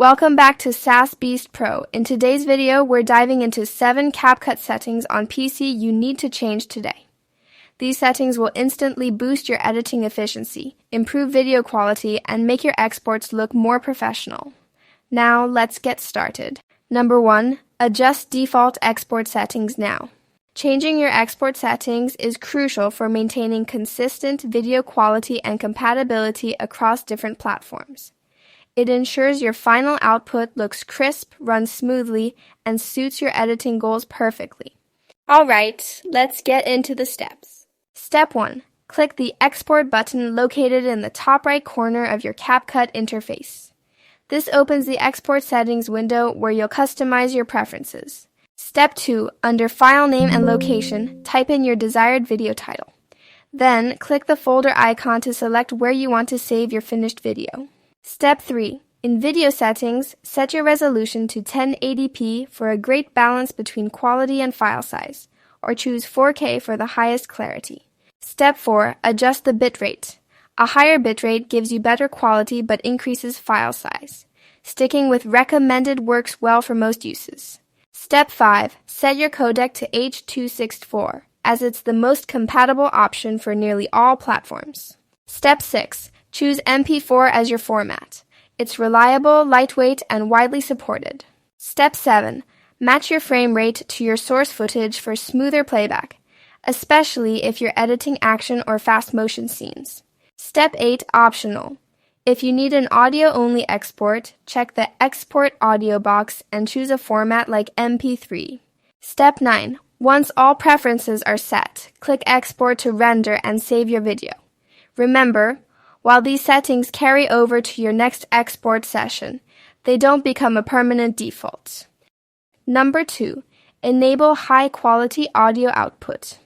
Welcome back to SAS Beast Pro. In today's video, we're diving into 7 CapCut settings on PC you need to change today. These settings will instantly boost your editing efficiency, improve video quality, and make your exports look more professional. Now, let's get started. Number 1. Adjust default export settings now. Changing your export settings is crucial for maintaining consistent video quality and compatibility across different platforms. It ensures your final output looks crisp, runs smoothly, and suits your editing goals perfectly. Alright, let's get into the steps. Step 1. Click the Export button located in the top right corner of your CapCut interface. This opens the Export Settings window where you'll customize your preferences. Step 2. Under File Name and Location, type in your desired video title. Then, click the folder icon to select where you want to save your finished video. Step 3. In Video Settings, set your resolution to 1080p for a great balance between quality and file size, or choose 4K for the highest clarity. Step 4. Adjust the bitrate. A higher bitrate gives you better quality but increases file size. Sticking with recommended works well for most uses. Step 5. Set your codec to H.264, as it's the most compatible option for nearly all platforms. Step 6. Choose MP4 as your format. It's reliable, lightweight, and widely supported. Step 7. Match your frame rate to your source footage for smoother playback, especially if you're editing action or fast motion scenes. Step 8. Optional. If you need an audio-only export, check the Export Audio box and choose a format like MP3. Step 9. Once all preferences are set, click Export to render and save your video. Remember, while these settings carry over to your next export session, they don't become a permanent default. Number 2. Enable high-quality audio output.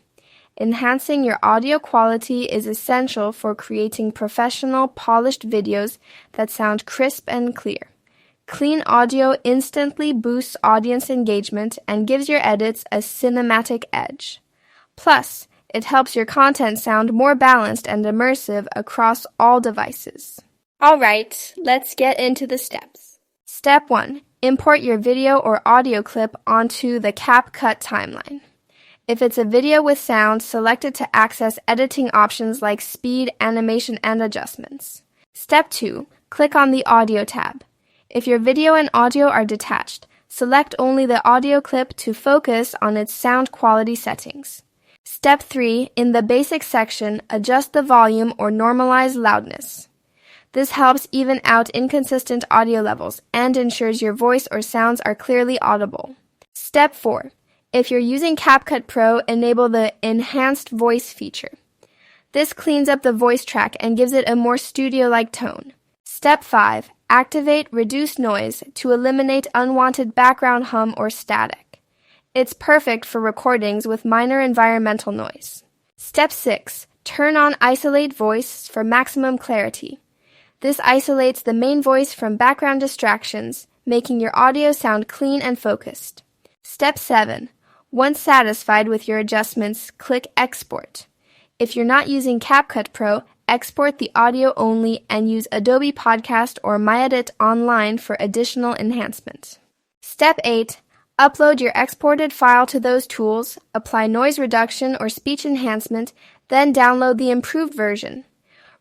Enhancing your audio quality is essential for creating professional, polished videos that sound crisp and clear. Clean audio instantly boosts audience engagement and gives your edits a cinematic edge. Plus, it helps your content sound more balanced and immersive across all devices. Alright, let's get into the steps. Step 1. Import your video or audio clip onto the CapCut timeline. If it's a video with sound, select it to access editing options like speed, animation, and adjustments. Step 2. Click on the Audio tab. If your video and audio are detached, select only the audio clip to focus on its sound quality settings. Step 3. In the Basics section, adjust the volume or normalize loudness. This helps even out inconsistent audio levels and ensures your voice or sounds are clearly audible. Step 4. If you're using CapCut Pro, enable the Enhanced Voice feature. This cleans up the voice track and gives it a more studio-like tone. Step 5. Activate Reduce Noise to eliminate unwanted background hum or static. It's perfect for recordings with minor environmental noise. Step 6. Turn on Isolate Voice for maximum clarity. This isolates the main voice from background distractions, making your audio sound clean and focused. Step 7. Once satisfied with your adjustments, click Export. If you're not using CapCut Pro, export the audio only and use Adobe Podcast or MyEdit Online for additional enhancement. Step 8. Upload your exported file to those tools, apply noise reduction or speech enhancement, then download the improved version.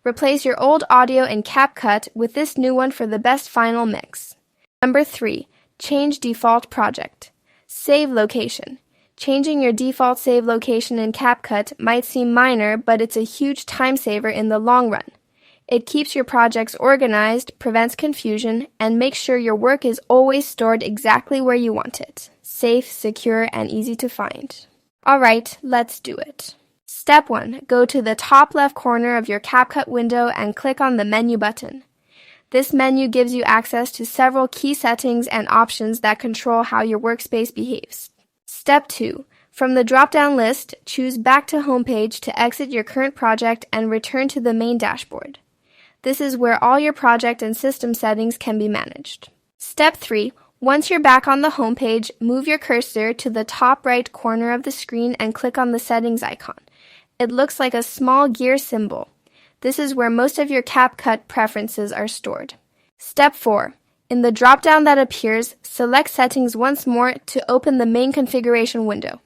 Replace your old audio in CapCut with this new one for the best final mix. Number 3. Change default project. Save location. Changing your default save location in CapCut might seem minor, but it's a huge time saver in the long run. It keeps your projects organized, prevents confusion, and makes sure your work is always stored exactly where you want it. Safe, secure, and easy to find. Alright, let's do it. Step 1. Go to the top left corner of your CapCut window and click on the Menu button. This menu gives you access to several key settings and options that control how your workspace behaves. Step 2. From the drop-down list, choose Back to Homepage to exit your current project and return to the main dashboard. This is where all your project and system settings can be managed. Step 3. Once you're back on the home page, move your cursor to the top right corner of the screen and click on the settings icon. It looks like a small gear symbol. This is where most of your CapCut preferences are stored. Step 4. In the drop-down that appears, select Settings once more to open the main configuration window.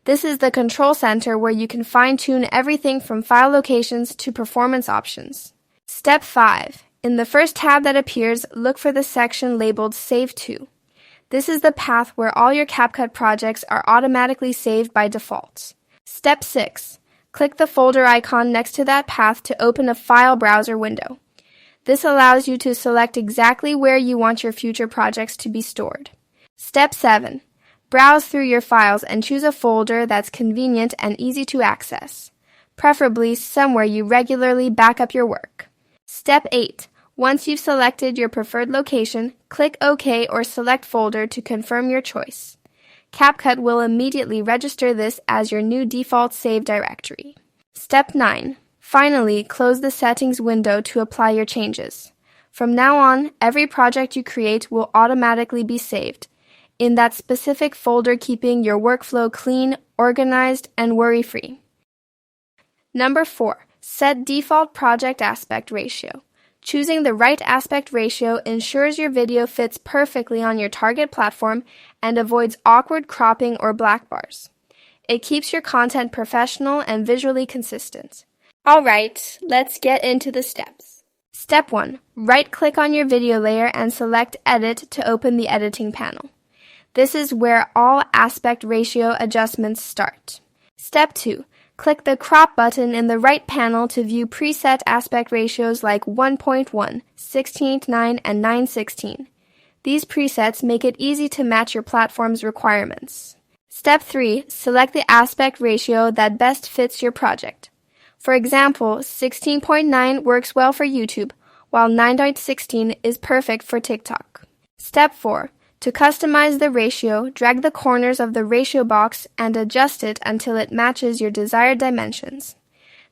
This is the control center where you can fine-tune everything from file locations to performance options. Step 5. In the first tab that appears, look for the section labeled Save To. This is the path where all your CapCut projects are automatically saved by default. Step 6. Click the folder icon next to that path to open a file browser window. This allows you to select exactly where you want your future projects to be stored. Step 7. Browse through your files and choose a folder that's convenient and easy to access, preferably somewhere you regularly back up your work. Step 8. Once you've selected your preferred location, click OK or select Folder to confirm your choice. CapCut will immediately register this as your new default save directory. Step 9. Finally, close the Settings window to apply your changes. From now on, every project you create will automatically be saved in that specific folder, keeping your workflow clean, organized, and worry-free. Number 4. Set default project aspect ratio. Choosing the right aspect ratio ensures your video fits perfectly on your target platform and avoids awkward cropping or black bars. It keeps your content professional and visually consistent. Alright, let's get into the steps. Step 1. Right-click on your video layer and select Edit to open the editing panel. This is where all aspect ratio adjustments start. Step 2. Click the Crop button in the right panel to view preset aspect ratios like 1.1, 16:9, and 9:16. These presets make it easy to match your platform's requirements. Step 3. Select the aspect ratio that best fits your project. For example, 16.9 works well for YouTube, while 9.16 is perfect for TikTok. Step 4. To customize the ratio, drag the corners of the ratio box and adjust it until it matches your desired dimensions.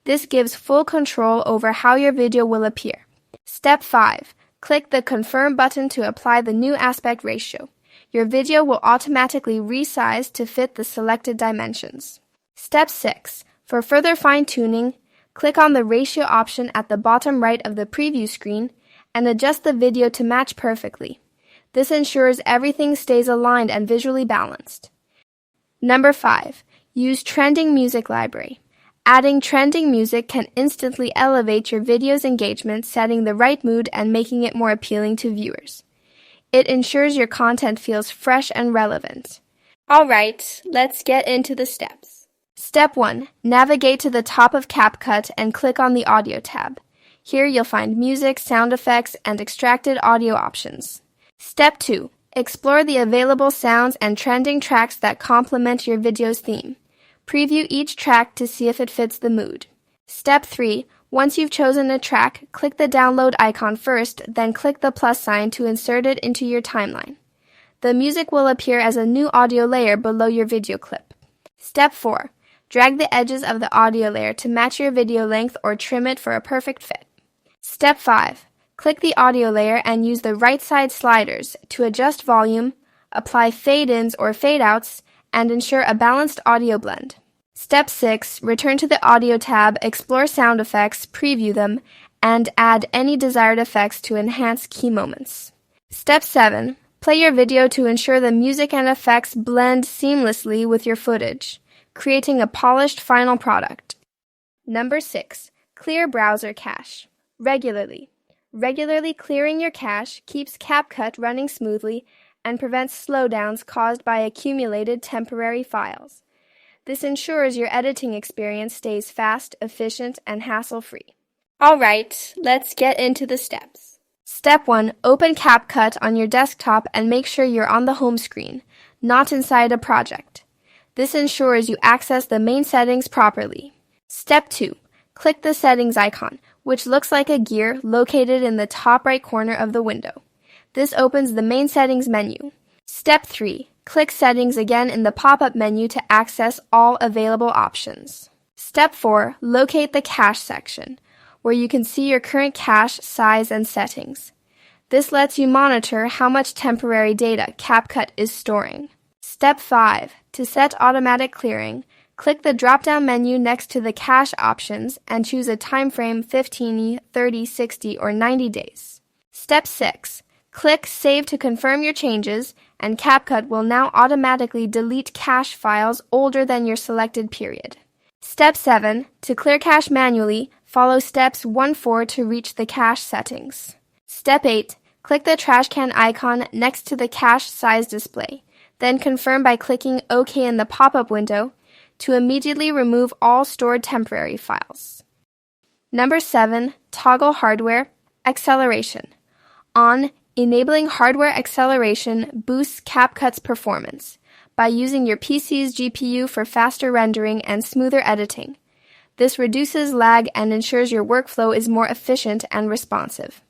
This gives full control over how your video will appear. Step 5. Click the Confirm button to apply the new aspect ratio. Your video will automatically resize to fit the selected dimensions. Step 6. For further fine-tuning, click on the ratio option at the bottom right of the preview screen and adjust the video to match perfectly. This ensures everything stays aligned and visually balanced. Number 5. Use Trending Music Library. Adding trending music can instantly elevate your video's engagement, setting the right mood and making it more appealing to viewers. It ensures your content feels fresh and relevant. Alright, let's get into the steps. Step 1. Navigate to the top of CapCut and click on the Audio tab. Here you'll find music, sound effects, and extracted audio options. Step 2. Explore the available sounds and trending tracks that complement your video's theme. Preview each track to see if it fits the mood. Step 3. Once you've chosen a track, click the download icon first, then click the plus sign to insert it into your timeline. The music will appear as a new audio layer below your video clip. Step 4. Drag the edges of the audio layer to match your video length or trim it for a perfect fit. Step 5. Click the audio layer and use the right side sliders to adjust volume, apply fade-ins or fade-outs, and ensure a balanced audio blend. Step 6. Return to the Audio tab, explore sound effects, preview them, and add any desired effects to enhance key moments. Step 7. Play your video to ensure the music and effects blend seamlessly with your footage, creating a polished final product. Number 6. Clear browser cache. Regularly. Regularly clearing your cache keeps CapCut running smoothly and prevents slowdowns caused by accumulated temporary files. This ensures your editing experience stays fast, efficient, and hassle-free. Alright, let's get into the steps. Step 1. Open CapCut on your desktop and make sure you're on the home screen, not inside a project. This ensures you access the main settings properly. Step 2. Click the settings icon, which looks like a gear located in the top right corner of the window. This opens the main settings menu. Step 3. Click Settings again in the pop-up menu to access all available options. Step 4. Locate the Cache section, where you can see your current cache size and settings. This lets you monitor how much temporary data CapCut is storing. Step 5. To set automatic clearing, click the drop-down menu next to the cache options and choose a time frame 15, 30, 60, or 90 days. Step 6. Click Save to confirm your changes, and CapCut will now automatically delete cache files older than your selected period. Step 7. To clear cache manually, follow steps 1-4 to reach the cache settings. Step 8. Click the trash can icon next to the cache size display. Then confirm by clicking OK in the pop-up window to immediately remove all stored temporary files. Number 7. Toggle hardware acceleration. On, enabling hardware acceleration boosts CapCut's performance by using your PC's GPU for faster rendering and smoother editing. This reduces lag and ensures your workflow is more efficient and responsive.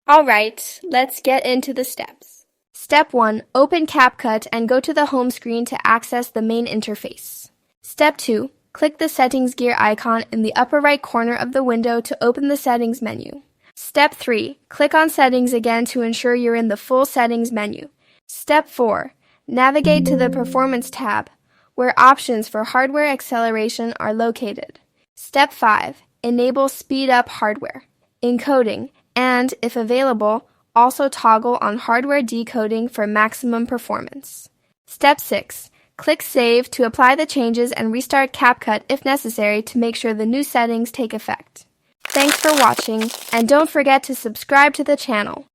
Alright, let's get into the steps. Step 1. Open CapCut and go to the home screen to access the main interface. Step 2. Click the settings gear icon in the upper right corner of the window to open the settings menu. Step 3. Click on Settings again to ensure you're in the full settings menu. Step 4. Navigate to the Performance tab, where options for hardware acceleration are located. Step 5. Enable Speed Up Hardware, Encoding, and, if available, also toggle on Hardware Decoding for maximum performance. Step 6. Click Save to apply the changes and restart CapCut if necessary to make sure the new settings take effect. Thanks for watching, and don't forget to subscribe to the channel.